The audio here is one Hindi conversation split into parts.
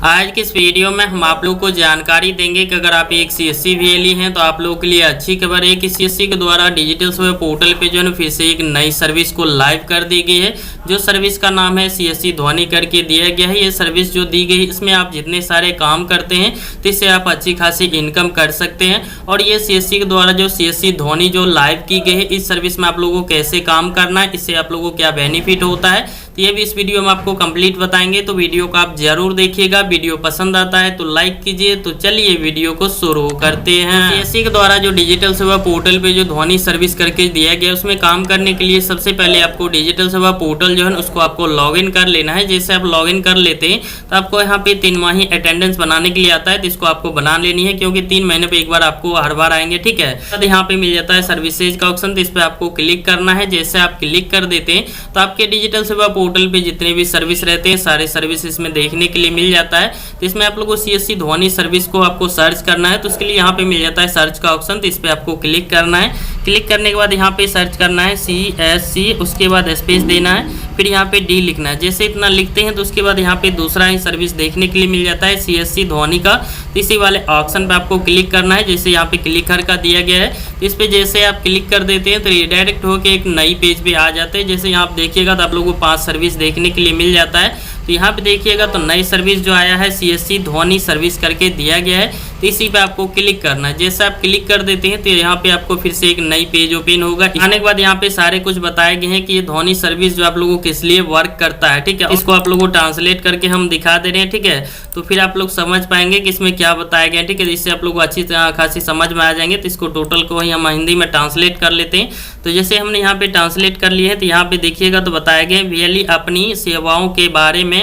आज की इस वीडियो में हम आप लोगों को जानकारी देंगे कि अगर आप एक सीएससी वीएलई हैं तो आप लोगों के लिए अच्छी खबर है कि सीएससी के द्वारा डिजिटल सेवा पोर्टल पे जो है फिर से एक नई सर्विस को लाइव कर दी गई है। जो सर्विस का नाम है सीएससी ध्वनि करके दिया गया है। ये सर्विस जो दी गई इसमें आप जितने सारे काम करते हैं तो इससे आप अच्छी खासी इनकम कर सकते हैं। और ये सीएससी के द्वारा जो सीएससी ध्वनि जो लाइव की गई है, इस सर्विस में आप लोगों को कैसे काम करना है, इससे आप लोगों को क्या बेनिफिट होता है, तो ये भी इस वीडियो में आपको कंप्लीट बताएंगे। तो वीडियो को आप जरूर देखिएगा। वीडियो पसंद आता है तो लाइक कीजिए। तो चलिए वीडियो को शुरू करते हैं। सीएससी के द्वारा जो डिजिटल सेवा पोर्टल पे जो ध्वनि सर्विस करके दिया गया, उसमें काम करने के लिए सबसे पहले आपको डिजिटल सेवा पोर्टल जो है उसको आपको लॉगिन कर लेना है। जैसे आप लॉगिन कर लेते हैं तो आपको यहाँ पे 3 माही अटेंडेंस बनाने के लिए आता है, तो इसको आपको बना लेनी है क्योंकि 3 महीने पे एक बार आपको हर बार आएंगे। ठीक है, तो यहाँ पे मिल जाता है सर्विसेज का ऑप्शन, तो इस पर आपको क्लिक करना है। जैसे आप क्लिक कर देते हैं तो आपके डिजिटल सेवा पोर्टल पे जितने भी सर्विस रहते हैं सारे सर्विस इसमें देखने के लिए मिल जाता है। तो इसमें आप लोगों को सीएससी ध्वनि सर्विस को आपको सर्च करना है, तो उसके लिए यहाँ पे मिल जाता है सर्च का ऑप्शन, तो इस पर आपको क्लिक करना है। क्लिक करने के बाद यहाँ पे सर्च करना है सीएससी, उसके बाद स्पेस देना है, फिर यहाँ पे डी लिखना है। जैसे इतना लिखते हैं तो उसके बाद यहाँ पे दूसरा ही सर्विस देखने के लिए मिल जाता है सीएससी ध्वनि का, तो इसी वाले ऑप्शन पे आपको क्लिक करना है। जैसे यहाँ पे क्लिकर का दिया गया है, तो इस पे जैसे आप क्लिक कर देते हैं तो रिडायरेक्ट होकर एक नई पेज पे आ जाते हैं। जैसे यहाँ आप देखिएगा तो आप लोगों को 5 सर्विस देखने के लिए मिल जाता है। तो यहाँ पे देखिएगा तो नई सर्विस जो आया है सीएससी ध्वनि सर्विस करके दिया गया है, तो इसी पे आपको क्लिक करना है। जैसे आप क्लिक कर देते हैं तो यहाँ पे आपको फिर से एक नई पेज ओपन होगा। आने के बाद यहाँ पे सारे कुछ बताए गए हैं कि ये ध्वनि सर्विस जो आप लोगों को किस लिए वर्क करता है। ठीक है, इसको आप लोगों को ट्रांसलेट करके हम दिखा दे रहे हैं। ठीक है, तो फिर आप लोग समझ पाएंगे कि इसमें क्या बताया गया है। ठीक है, इससे आप लोग को अच्छी खासी समझ में आ जाएंगे। तो इसको टोटल को ही हम हिंदी में ट्रांसलेट कर लेते हैं। तो जैसे हमने यहाँ पे ट्रांसलेट कर लिए है तो यहाँ पे देखिएगा तो बताया गया वीएलई अपनी सेवाओं के बारे में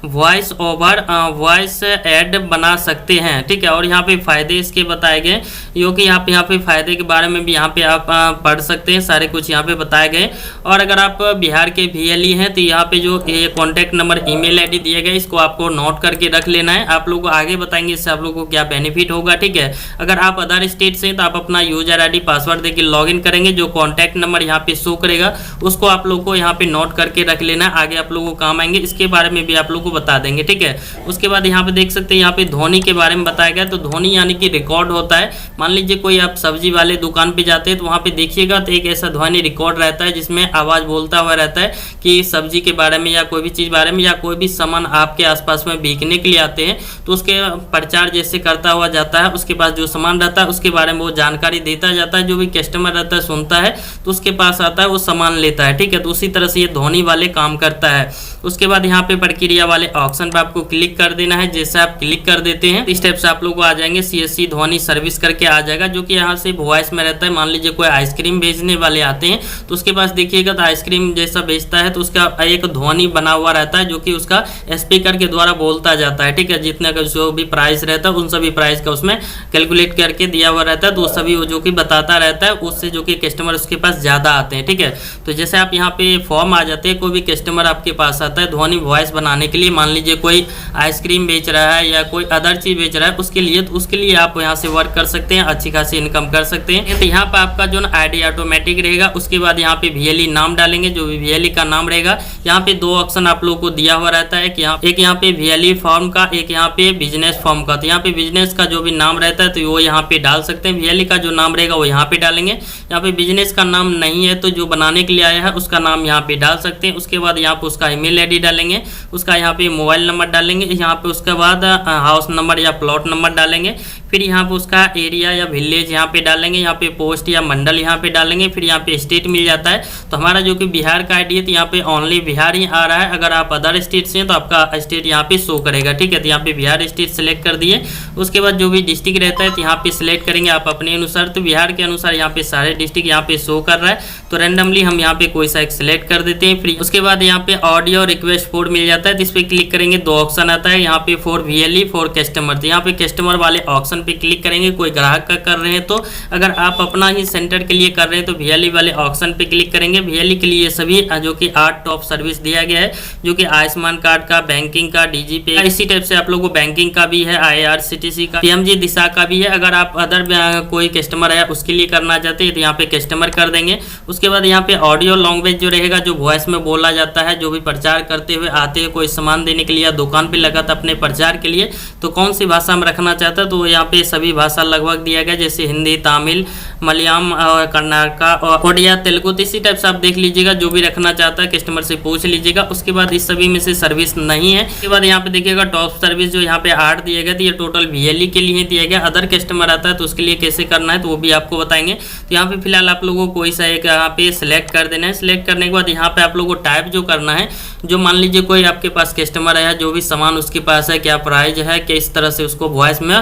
वॉइस ओवर वॉइस ऐड बना सकते हैं। ठीक है, और यहाँ पे फायदे इसके बताए गए, क्योंकि यहाँ पे फायदे के बारे में भी यहाँ पे आप पढ़ सकते हैं। सारे कुछ यहाँ पे बताए गए। और अगर आप बिहार के वीएलई हैं तो यहाँ पे जो ये कॉन्टैक्ट नंबर ईमेल आईडी दिया गया इसको आपको नोट करके रख लेना है। आप लोगों को आगे बताएंगे इससे आप लोगों को क्या बेनिफिट होगा। ठीक है, अगर आप अदर स्टेट से हैं तो आप अपना यूजर आईडी पासवर्ड देके लॉगिन करेंगे। जो कॉन्टैक्ट नंबर यहाँ पे शो करेगा उसको आप लोगों को यहाँ पे नोट करके रख लेना है। आगे आप लोगों को काम आएंगे, इसके बारे में भी आप लोगों को बता देंगे। ठीक है, उसके बाद यहाँ पे देख सकते हैं यहाँ पे ध्वनि के बारे में बताया गया। तो ध्वनि यानी कि रिकॉर्ड होता है। मान लीजिए कोई आप सब्जी वाले दुकान पे जाते हैं तो वहाँ पे देखिएगा तो एक ऐसा ध्वनि रिकॉर्ड रहता है जिसमें आवाज बोलता हुआ रहता है कि सब्जी के बारे में या कोई भी चीज बारे में या कोई भी सामान आपके आसपास में बिकने के लिए आते हैं तो उसके प्रचार जैसे करता हुआ जाता है। उसके पास जो सामान रहता है उसके बारे में वो जानकारी देता जाता है। जो भी कस्टमर रहता है सुनता है तो उसके पास आता है, वो सामान लेता है। ठीक है, तो उसी तरह से ये ध्वनि वाले काम करता है। उसके बाद यहाँ पे प्रक्रिया वाले ऑप्शन पे आपको क्लिक कर देना है। जैसे आप क्लिक कर देते हैं इस टाइप से आप लोग आ जाएंगे सीएससी ध्वनि सर्विस करके आ जाएगा, जो कि यहाँ से वॉइस में रहता है। मान लीजिए कोई आइसक्रीम भेजने वाले आते हैं तो उसके पास देखिएगा तो आइसक्रीम जैसा बेचता है तो उसका एक ध्वनि बना हुआ रहता है जो कि उसका स्पीकर के द्वारा बोलता जाता है। ठीक है, जितने का जो भी प्राइस रहता है उन सभी प्राइस का उसमें कैलकुलेट करके दिया हुआ रहता है, तो सभी जो कि बताता रहता है। उससे जो कि कस्टमर उसके पास ज्यादा आते हैं। ठीक है, तो जैसे आप यहाँ पे फॉर्म आ जाते हैं, कोई भी कस्टमर आपके पास आता है ध्वनि वॉइस बनाने के लिए, मान लीजिए कोई आइसक्रीम बेच रहा है या कोई अदर चीज बेच रहा है उसके लिए, तो उसके लिए आप यहाँ से वर्क कर सकते हैं, अच्छी खासी इनकम कर सकते हैं। तो यहाँ पे आपका जो आईडी ऑटोमेटिक रहेगा। उसके बाद यहाँ पे वीएलई नाम डालेंगे, जो भी वीएलई का नाम रहेगा। यहाँ पे 2 ऑप्शन आप लोगों को दिया हुआ रहता है कि एक यहाँ पे वीएलई फॉर्म का, एक यहाँ पे बिजनेस फॉर्म का। तो यहाँ पे बिजनेस का जो भी नाम रहता है तो वो यहाँ पे डाल सकते हैं। वीएलई का जो नाम रहेगा वो यहाँ पे डालेंगे। यहाँ पे बिजनेस का नाम नहीं है तो जो बनाने के लिए आया है उसका नाम यहाँ पे डाल सकते हैं। उसके बाद यहाँ पे उसका ईमेल आईडी डालेंगे, उसका यहाँ पे मोबाइल नंबर डालेंगे, यहाँ पे उसके बाद हाउस नंबर या प्लॉट नंबर डालेंगे। फिर यहाँ पे उसका एरिया या विलेज यहाँ पे डालेंगे, यहाँ पे पोस्ट या मंडल यहाँ पे डालेंगे। फिर यहाँ पे स्टेट मिल जाता है। तो हमारा जो कि बिहार का आईडी है तो यहाँ पे ओनली बिहार ही आ रहा है। अगर आप अदर स्टेट से हैं तो आपका स्टेट यहाँ पे शो करेगा। ठीक है, तो यहाँ पे बिहार स्टेट सेलेक्ट कर दिए। उसके बाद जो भी डिस्ट्रिक्ट रहता है तो यहाँ पे सिलेक्ट करेंगे आप अपने अनुसार। तो बिहार के अनुसार यहाँ पे सारे डिस्ट्रिक्ट यहाँ पे शो कर रहा है, तो रैंडमली हम यहाँ पे कोई सा एक सिलेक्ट कर देते हैं। फिर उसके बाद यहाँ पे ऑडियो रिक्वेस्ट फॉर मिल जाता है, तो इस पे क्लिक करेंगे। 2 ऑप्शन आता है यहाँ पे फॉर वीएलई फॉर कस्टमर। तो यहाँ पे कस्टमर वाले ऑप्शन पे क्लिक करेंगे। कोई ग्राहक का कर रहे हैं तो, अगर आप अपना ही सेंटर के लिए कर रहे हैं तो वीएलई वाले ऑप्शन पे क्लिक करेंगे। वीएलई के लिए सभी जो कि 8 टॉप सर्विस दिया गया है, जो कि आयुष्मान कार्ड का, बैंकिंग का, डीजीपे, इसी टाइप से आप लोगों को बैंकिंग का भी है, आईआरसीटीसी का, पीएमजी दिशा का भी है। अगर आप अदर कोई कस्टमर है उसके लिए करना चाहते हैं तो यहाँ पे कस्टमर कर देंगे। उसके बाद यहाँ पे ऑडियो लैंग्वेज जो रहेगा, जो वॉइस में बोला जाता है, जो भी प्रचार प्रचार करते हुए आते हैं कोई सामान देने के लिए या दुकान पे लगा था अपने प्रचार के लिए, तो कौन सी भाषा में रखना चाहता है, तो यहाँ पे सभी भाषा लगभग दिया गया, जैसे हिंदी, तमिल, मलयालम, कर्नाटका, ओडिया, तेलुगु। तो इसी टाइप से आप देख लीजिएगा, जो भी रखना चाहता है कस्टमर से पूछ लीजिएगा। उसके बाद इस सभी में से सर्विस नहीं है। उसके बाद यहाँ पे देखिएगा टॉप सर्विस जो यहाँ पे 8 दिया गया, तो ये टोटल VLE के लिए दिया गया। अदर कस्टमर आता है तो उसके लिए कैसे करना है तो वो भी आपको बताएंगे। तो यहाँ पे फिलहाल आप लोगों को कोई सा एक यहाँ पे सिलेक्ट कर देना है। सिलेक्ट करने के बाद यहाँ पे आप लोगों को टाइप जो करना है, जो मान लीजिए कोई आपके पास कस्टमर है, जो भी सामान उसके पास है, क्या प्राइस है, किस तरह से उसको वॉइस में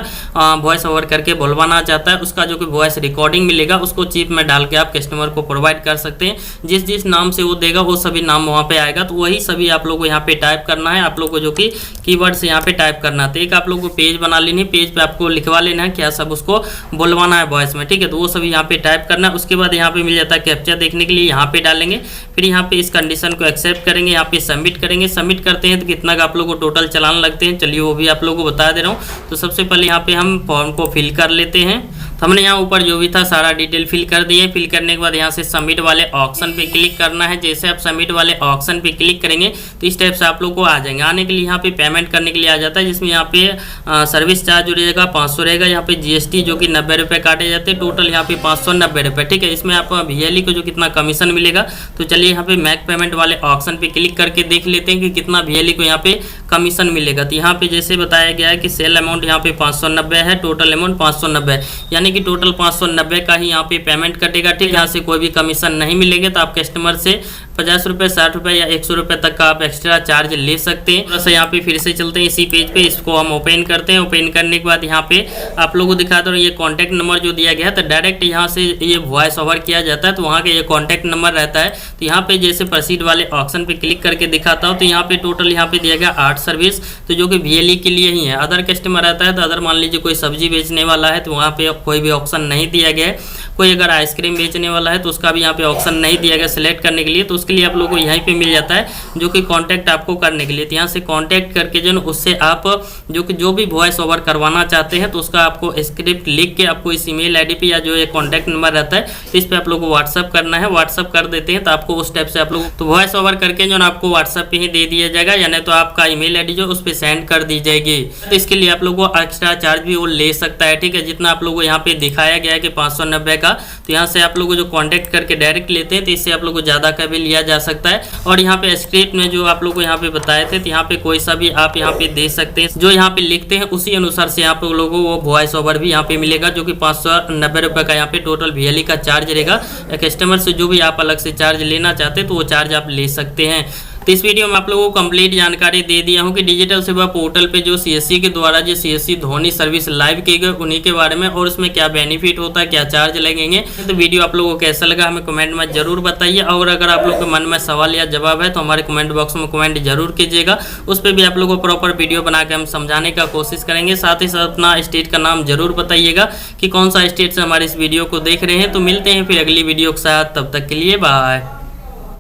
वॉइस ओवर करके बोलवाना चाहता है, उसका जो कि वॉइस रिकॉर्डिंग मिलेगा उसको चिप में डाल के आप कस्टमर को प्रोवाइड कर सकते हैं। जिस जिस नाम से वो देगा वो सभी नाम वहाँ पे आएगा, तो वही सभी आप लोग को यहाँ पे टाइप करना है। आप लोग को जो कि कीवर्ड्स यहाँ पे टाइप करना है। तो एक आप लोग को पेज बना लेनी है, पेज पे आपको लिखवा लेना है क्या सब उसको बोलवाना है वॉइस में, ठीक है। तो वो सभी यहाँ पे टाइप करना है। उसके बाद यहाँ पे मिल जाता है कैप्चा देखने के लिए, यहाँ पे डालेंगे। फिर यहाँ पे इस कंडीशन को एक्सेप्ट करेंगे, यहाँ पे सबमिट करेंगे। सबमिट करते हैं तो कितना का आप लोग को टोटल चलान लगते हैं, चलिए वो भी आप लोगों को बता दे रहा हूँ। तो सबसे पहले यहाँ पे हम फॉर्म को फिल कर लेते हैं। तो हमने यहाँ ऊपर जो भी था सारा डिटेल फिल कर दिए। फिल करने के बाद यहाँ से सबमिट वाले ऑप्शन पे क्लिक करना है। जैसे आप सबमिट वाले ऑप्शन पे क्लिक करेंगे तो इस टाइप से आप लोग को आ जाएंगे। आने के लिए यहाँ पे पेमेंट करने के लिए आ जाता है, जिसमें यहाँ पे सर्विस चार्ज जो रहेगा 500 रहेगा। यहाँ पे GST जो कि 90 रुपये काटे जाते हैं, टोटल यहाँ पे 590 रुपये, ठीक है। इसमें आप VLE को जो कितना कमीशन मिलेगा, तो चलिए यहाँ पे मैक पेमेंट वाले ऑप्शन पे क्लिक करके देख लेते हैं कि कितना VLE को यहाँ पे कमीशन मिलेगा। तो यहाँ पे जैसे बताया गया है कि सेल अमाउंट यहाँ पे 590 है, टोटल अमाउंट 590 है, यानी कि टोटल 590 का ही यहाँ पे पेमेंट कटेगा, ठीक है। यहाँ से कोई भी कमीशन नहीं मिलेगा। तो आप कस्टमर से 50 रुपये, 60 रुपये या 100 रुपये तक का आप एक्स्ट्रा चार्ज ले सकते हैं। थोड़ा सा यहाँ पे फिर से चलते हैं इसी पेज पे, इसको हम ओपन करते हैं। ओपन करने के बाद यहाँ पे आप लोगों को दिखाता हूँ ये कॉन्टैक्ट नंबर जो दिया गया है, तो डायरेक्ट यहाँ से ये वॉइस ओवर किया जाता है, तो वहाँ का ये कॉन्टैक्ट नंबर रहता है। तो यहाँ पे जैसे प्रोसीड वाले ऑप्शन पे क्लिक करके दिखाता हूँ, तो यहाँ पे टोटल यहाँ पे दिया गया 8 सर्विस, तो जो कि VLE के लिए ही है। अदर कस्टमर आता है तो अदर मान लीजिए कोई सब्जी बेचने वाला है तो वहाँ पे कोई भी ऑप्शन नहीं दिया गया है। कोई अगर आइसक्रीम बेचने वाला है तो उसका भी यहाँ पे ऑप्शन नहीं दिया गया सिलेक्ट करने के लिए, तो उसके लिए आप लोगों को यहीं पे मिल जाता है जो कि कांटेक्ट आपको करने के लिए। तो यहाँ से कांटेक्ट करके जो उससे आप जो भी वॉइस ओवर करवाना चाहते हैं तो उसका आपको स्क्रिप्ट लिख के आपको इस ईमेल आईडी पे या जो ये कॉन्टैक्ट नंबर रहता है इस पे आप लोग को व्हाट्सअप करना है। व्हाट्सअप कर देते हैं तो आपको उस टाइप से आप लोग तो वॉइस ओवर करके जो आपको व्हाट्सअप पे ही दे दिया जाएगा, या नहीं तो आपका ईमेल आईडी जो उस पर सेंड कर दी जाएगी। तो इसके लिए आप लोग को एक्स्ट्रा चार्ज भी वो ले सकता है, ठीक है। जितना आप लोग को यहाँ पे दिखाया गया है कि 590 का, तो यहाँ से आप लोग को जो कॉन्टैक्ट करके डायरेक्ट लेते हैं तो इससे आप लोग को ज़्यादा का भी लिया जा सकता है। और यहाँ पे स्क्रिप्ट में जो आप लोग को यहाँ पे बताए थे, तो यहाँ पे कोई सा भी आप यहाँ पे दे सकते हैं, जो यहाँ पे लिखते हैं उसी अनुसार से आप लोगों को वो वॉइस ओवर भी यहाँ पे मिलेगा, जो कि 590 रुपये का यहाँ पे टोटल VLE का चार्ज रहेगा। कस्टमर से जो भी आप अलग से चार्ज लेना चाहते हैं तो वो चार्ज आप ले सकते हैं। तो इस वीडियो में आप लोगों को कंप्लीट जानकारी दे दिया हूँ कि डिजिटल सेवा पोर्टल पे जो CSC के द्वारा जो CSC ध्वनि सर्विस लाइव की गई उन्हीं के बारे में, और उसमें क्या बेनिफिट होता है, क्या चार्ज लगेंगे। तो वीडियो आप लोगों को कैसा लगा हमें कमेंट में जरूर बताइए। और अगर आप लोग के मन में सवाल या जवाब है तो हमारे कमेंट बॉक्स में कमेंट जरूर कीजिएगा, उस पर भी आप लोगों को प्रॉपर वीडियो बना के हम समझाने का कोशिश करेंगे। साथ ही साथ अपना स्टेट का नाम जरूर बताइएगा कि कौन सा स्टेट से हमारे इस वीडियो को देख रहे हैं। तो मिलते हैं फिर अगली वीडियो के साथ, तब तक के लिए बाय।